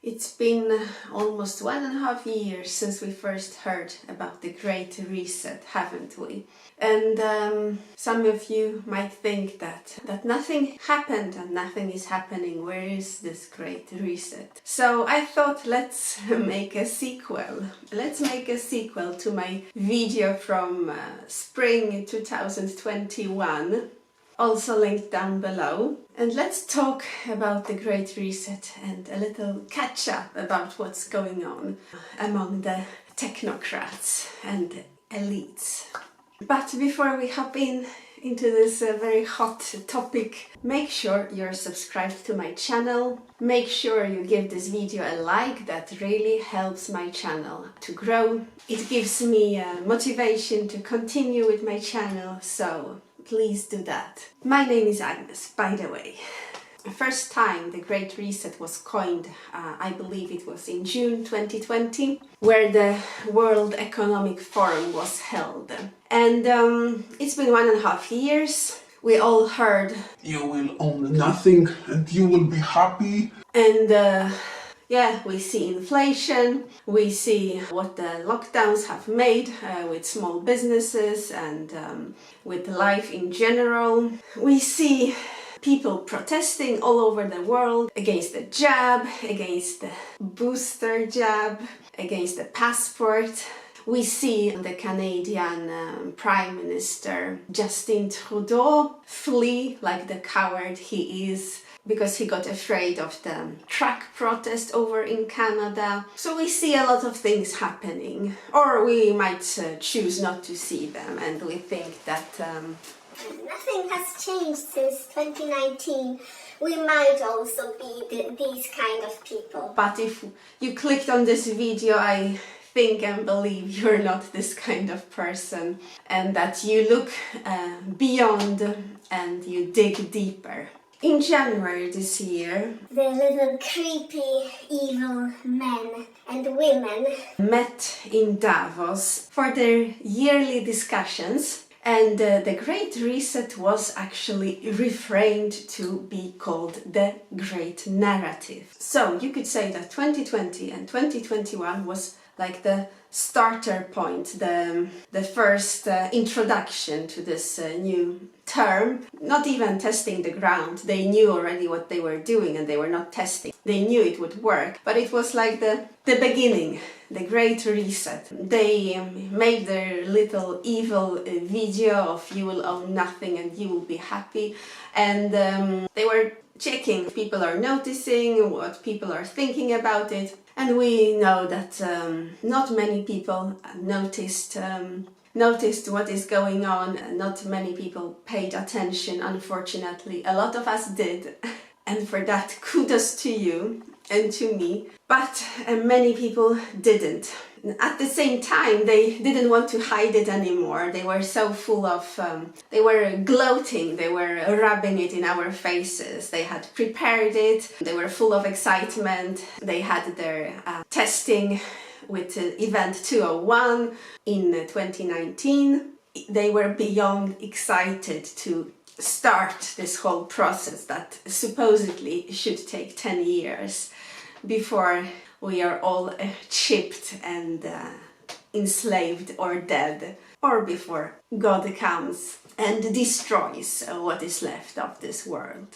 It's been almost 1.5 years since we first heard about the Great Reset, haven't we? And some of you might think that nothing happened and nothing is happening. Where is this Great Reset? So I thought, let's make a sequel. Let's make a sequel to my video from spring 2021. Also linked down below. And let's talk about the Great Reset and a little catch up about what's going on among the technocrats and elites. But before we hop into this very hot topic, make sure you're subscribed to my channel. Make sure you give this video a like. That really helps my channel to grow. It gives me motivation to continue with my channel, so please do that. My name is Agnes, by the way. The first time the Great Reset was coined, I believe it was in June 2020, where the World Economic Forum was held. And it's been 1.5 years. We all heard, you will own nothing and you will be happy. And yeah, we see inflation, we see what the lockdowns have made with small businesses and with life in general. We see people protesting all over the world against the jab, against the booster jab, against the passport. We see the Canadian Prime Minister Justin Trudeau flee like the coward he is, because he got afraid of the truck protest over in Canada. So we see a lot of things happening, or we might choose not to see them, and we think that nothing has changed since 2019. We might also be these kind of people. But if you clicked on this video, I think and believe you're not this kind of person, and that you look beyond and you dig deeper. In January this year, the little creepy, evil men and women met in Davos for their yearly discussions, and the Great Reset was actually reframed to be called the Great Narrative. So you could say that 2020 and 2021 was like the starter point, the first introduction to this new term. Not even testing the ground. They knew already what they were doing and they were not testing. They knew it would work, but it was like the beginning, the Great Reset. They made their little evil video of you will own nothing and you will be happy, and they were checking if people are noticing, what people are thinking about it. And we know that not many people noticed what is going on. Not many people paid attention, unfortunately. A lot of us did. And for that, kudos to you and to me. But many people didn't. At the same time, they didn't want to hide it anymore. They were so full of, they were gloating, they were rubbing it in our faces. They had prepared it, they were full of excitement. They had their testing with Event 201 in 2019. They were beyond excited to start this whole process that supposedly should take 10 years before we are all chipped and enslaved or dead, or before God comes and destroys what is left of this world.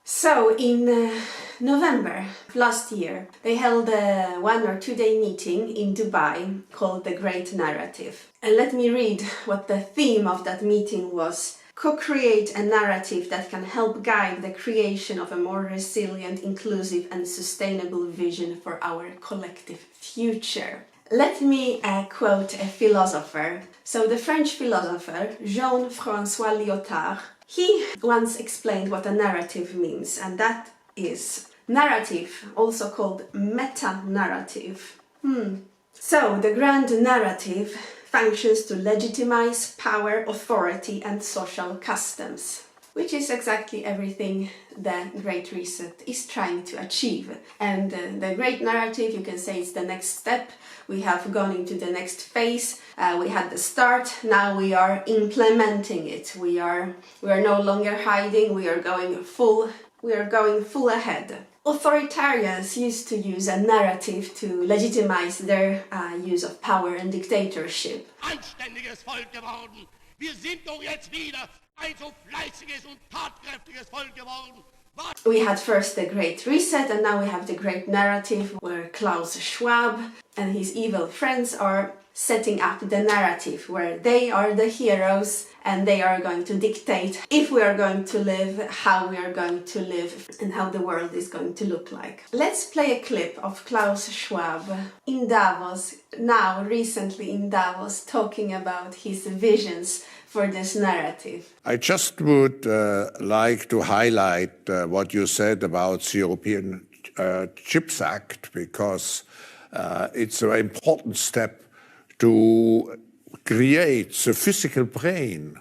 So in November last year, they held a 1 or 2 day meeting in Dubai called the Great Narrative. And let me read what the theme of that meeting was. Co-create a narrative that can help guide the creation of a more resilient, inclusive and sustainable vision for our collective future. Let me quote a philosopher. So the French philosopher Jean-François Lyotard, he once explained what a narrative means, and that is narrative, also called meta-narrative. So the grand narrative functions to legitimize power, authority and social customs, which is exactly everything the Great Reset is trying to achieve. And the Great Narrative, you can say, it's the next step. We have gone into the next phase. We had the start, now we are implementing it. We are no longer hiding, we are going full ahead. Authoritarians used to use a narrative to legitimize their use of power and dictatorship. Anständiges Volk geworden. Wir sind doch jetzt wieder ein so fleißiges und tatkräftiges Volk geworden. We had first the Great Reset, and now we have the Great Narrative, where Klaus Schwab and his evil friends are setting up the narrative, where they are the heroes and they are going to dictate if we are going to live, how we are going to live, and how the world is going to look like. Let's play a clip of Klaus Schwab in Davos, now recently in Davos, talking about his visions for this narrative. I just would like to highlight what you said about the European Chips Act, because it's a very important step to create the physical brain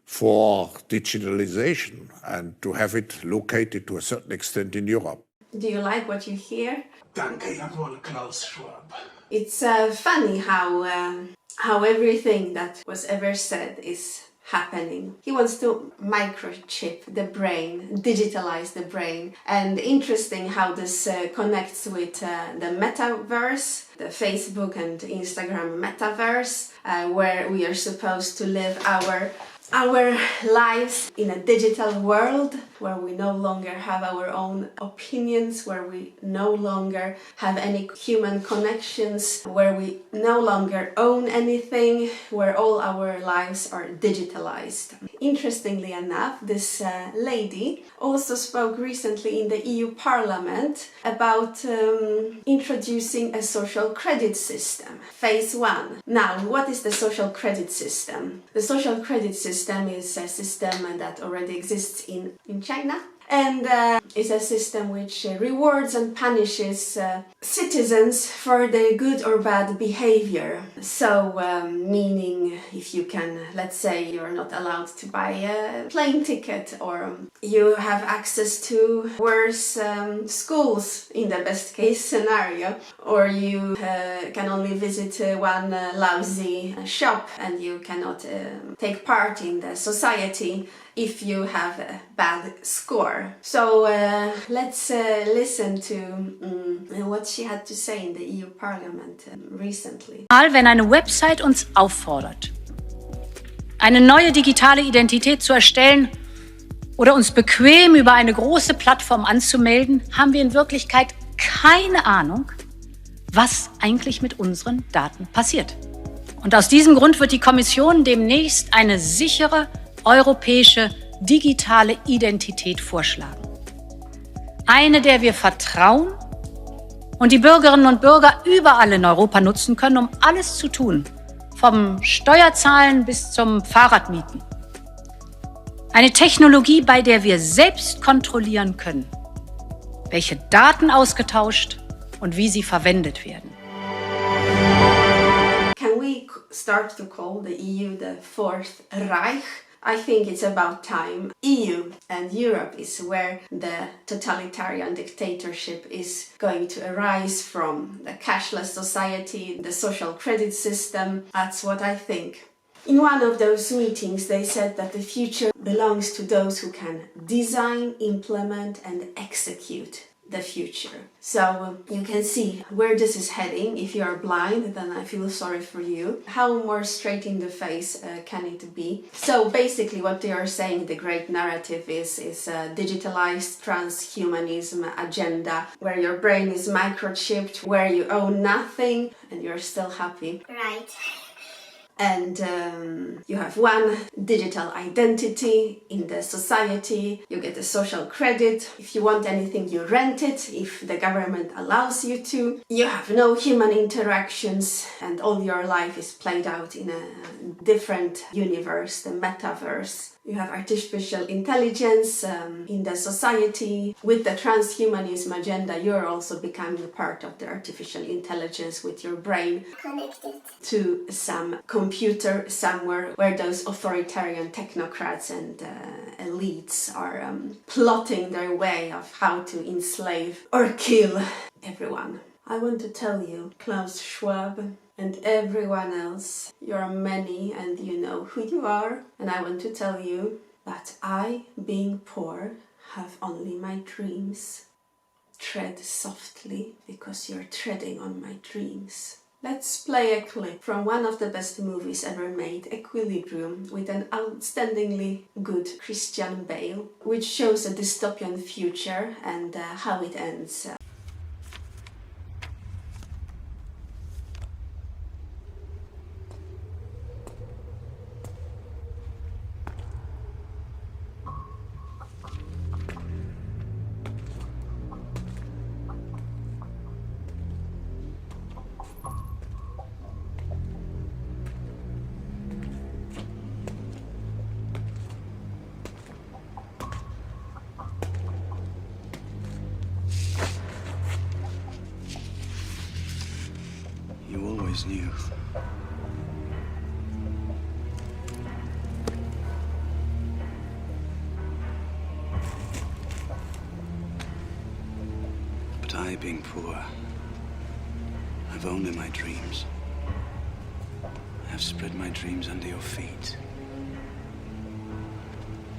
for digitalization and to have it located to a certain extent in Europe. Do you like what you hear? Danke, jawohl, Klaus Schwab. It's funny how everything that was ever said is happening. He wants to microchip the brain, digitalize the brain, and interesting how this connects with the metaverse, the Facebook and Instagram metaverse, where we are supposed to live our lives in a digital world, where we no longer have our own opinions, where we no longer have any human connections, where we no longer own anything, where all our lives are digitalized. Interestingly enough, this lady also spoke recently in the EU Parliament about introducing a social credit system, phase 1. Now, what is the social credit system? The social credit system is a system that already exists in China, and is a system which rewards and punishes citizens for their good or bad behavior. So, meaning if you can, let's say you're not allowed to buy a plane ticket, or you have access to worse schools in the best case scenario, or you can only visit one lousy shop and you cannot take part in the society if you have a bad score. So let's listen to what she had to say in the EU Parliament recently. Wenn eine Website uns auffordert, eine neue digitale Identität zu erstellen oder uns bequem über eine große Plattform anzumelden, haben wir in Wirklichkeit keine Ahnung, was eigentlich mit unseren Daten passiert. Und aus diesem Grund wird die Kommission demnächst eine sichere europäische digitale Identität vorschlagen. Eine, der wir vertrauen und die Bürgerinnen und Bürger überall in Europa nutzen können, um alles zu tun, vom Steuerzahlen bis zum Fahrradmieten. Eine Technologie, bei der wir selbst kontrollieren können, welche Daten ausgetauscht und wie sie verwendet werden. Can we start to call the EU the Fourth Reich? I think it's about time. EU and Europe is where the totalitarian dictatorship is going to arise from. The cashless society, the social credit system, that's what I think. In one of those meetings they said that the future belongs to those who can design, implement and execute the future. So you can see where this is heading. If you are blind, then I feel sorry for you. How more straight in the face can it be? So basically what they are saying, the great narrative is a digitalized transhumanism agenda, where your brain is microchipped, where you own nothing and you're still happy. Right. And you have one digital identity in the society, you get a social credit, if you want anything you rent it, if the government allows you to. You have no human interactions and all your life is played out in a different universe, the metaverse. You have artificial intelligence in the society. With the transhumanism agenda, you're also becoming part of the artificial intelligence with your brain Connected. to some computer somewhere where those authoritarian technocrats and elites are plotting their way of how to enslave or kill everyone. I want to tell you, Klaus Schwab, and everyone else, you're many and you know who you are, and I want to tell you that I, being poor, have only my dreams. tread softly because you're treading on my dreams. Let's play a clip from one of the best movies ever made, Equilibrium, with an outstandingly good Christian Bale, which shows a dystopian future and how it ends. You always knew. But I, being poor, have only my dreams. I have spread my dreams under your feet.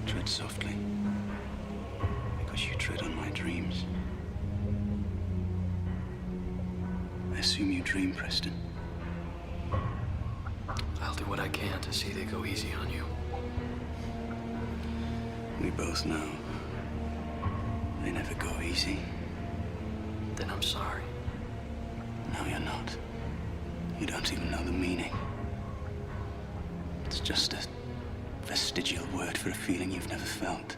Tread softly, because you tread on my dreams. I assume you dream, Preston. I'll do what I can to see they go easy on you. We both know they never go easy. Then I'm sorry. No, you're not. You don't even know the meaning. It's just a vestigial word for a feeling you've never felt.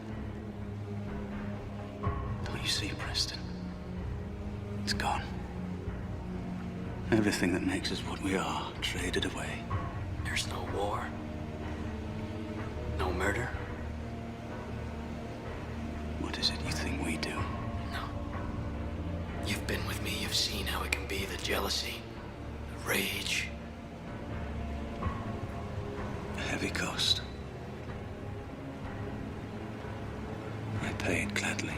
Don't you see, Preston? It's gone. Everything that makes us what we are, traded away. There's no war. No murder. What is it you think we do? No. You've been with me, you've seen how it can be, the jealousy, the rage. A heavy cost. I pay it gladly.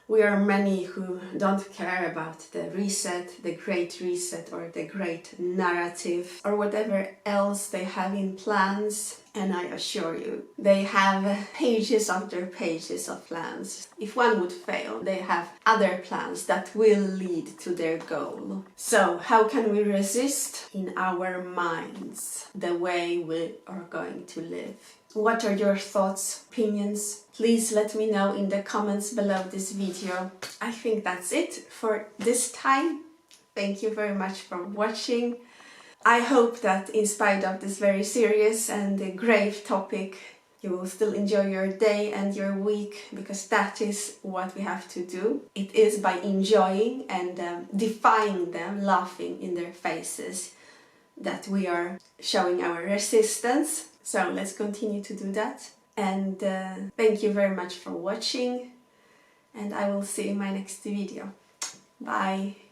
We are many who don't care about the reset, the great reset, or the great narrative, or whatever else they have in plans. And I assure you, they have pages after pages of plans. If one would fail, they have other plans that will lead to their goal. So how can we resist? In our minds, the way we are going to live. What are your thoughts, opinions? Please let me know in the comments below this video. I think that's it for this time. Thank you very much for watching. I hope that in spite of this very serious and grave topic, you will still enjoy your day and your week, because that is what we have to do. It is by enjoying and defying them, laughing in their faces, that we are showing our resistance. So let's continue to do that. And thank you very much for watching. And I will see you in my next video. Bye.